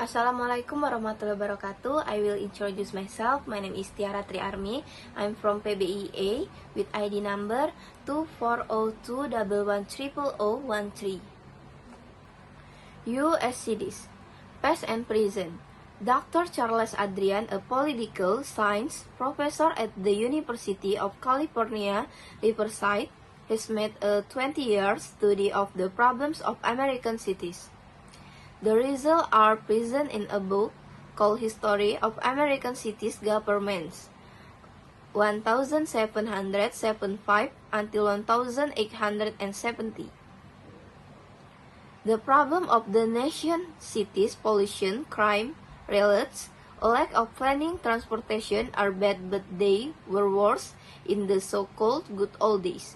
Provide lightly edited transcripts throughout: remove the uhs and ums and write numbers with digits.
Assalamualaikum warahmatullahi wabarakatuh. I will introduce myself. My name is Tiara Triarmi. I'm from PBIA with ID number 2402110013. USCDs, Past and Present. Dr. Charles Adrian, a political science professor at the University of California, Riverside, has made a 20-year study of the problems of American cities. The results are present in a book called History of American Cities Governments, 1775 until 1870. The problem of the nation's cities, pollution, crime, riots, a lack of planning, transportation are bad, but they were worse in the so-called good old days,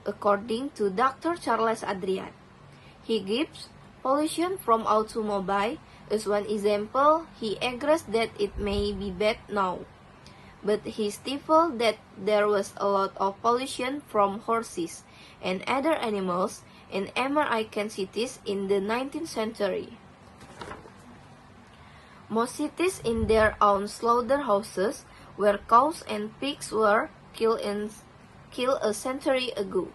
according to Dr. Charles Adrian. He gives pollution from automobile is one example. He agrees that it may be bad now, but he stifled that there was a lot of pollution from horses and other animals in American cities in the 19th century. Most cities in their own slaughterhouses where cows and pigs were killed a century ago.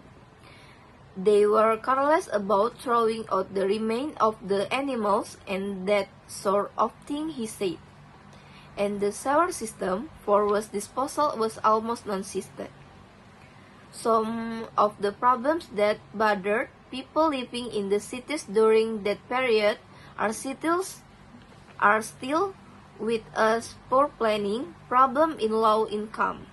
They were careless about throwing out the remains of the animals and that sort of thing, he said. And the sewer system for waste disposal was almost non-existent. Some of the problems that bothered people living in the cities during that period are still with us: poor planning, problem in low income,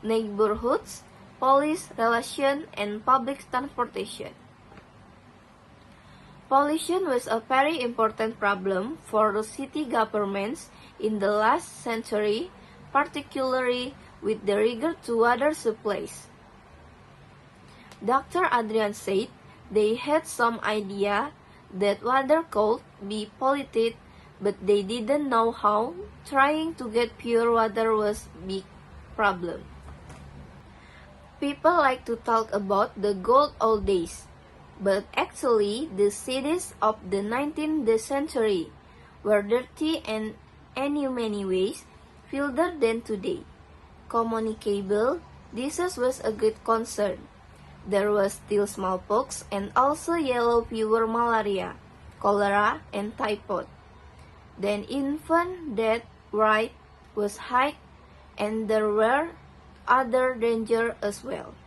neighborhoods, police relation, and public transportation. Pollution was a very important problem for the city governments in the last century, particularly with the regard to water supplies. Dr. Adrian said they had some idea that water could be polluted, but they didn't know how. Trying to get pure water was a big problem. People like to talk about the good old days, but actually the cities of the 19th century were dirty and in many ways filthier than today. Communicable disease was a great concern. There was still smallpox and also yellow fever, malaria, cholera, and typhoid. Then infant death rate was high, and there were other danger as well.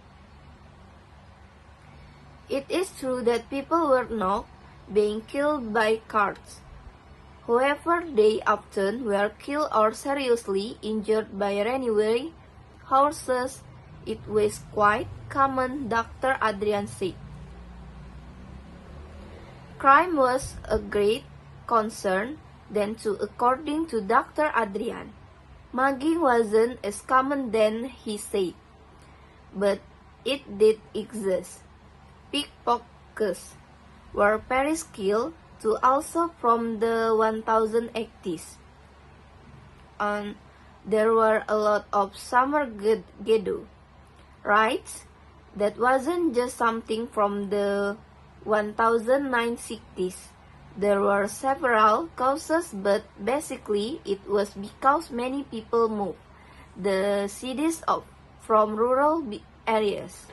It is true that people were not being killed by cars. However, they often were killed or seriously injured by runaway horses. It was quite common, Dr. Adrian said. Crime was a great concern then too, according to Dr. Adrian. Mugging wasn't as common then, he said, but it did exist. Pickpockets were very skilled too, also from the 1080s. And there were a lot of summer ghetto riots. That wasn't just something from the 1960s. There were several causes, but basically it was because many people moved the cities from rural areas.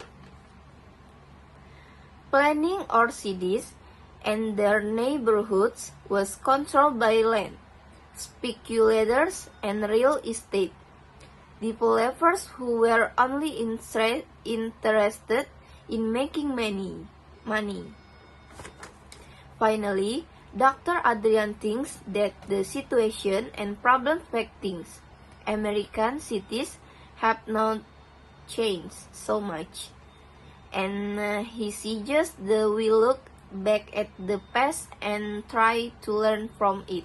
Planning our cities and their neighborhoods was controlled by land, speculators, and real estate developers who were only interested in making money. Finally, Dr. Adrian thinks that the situation and problem facing American cities have not changed so much, and he suggests that we look back at the past and try to learn from it.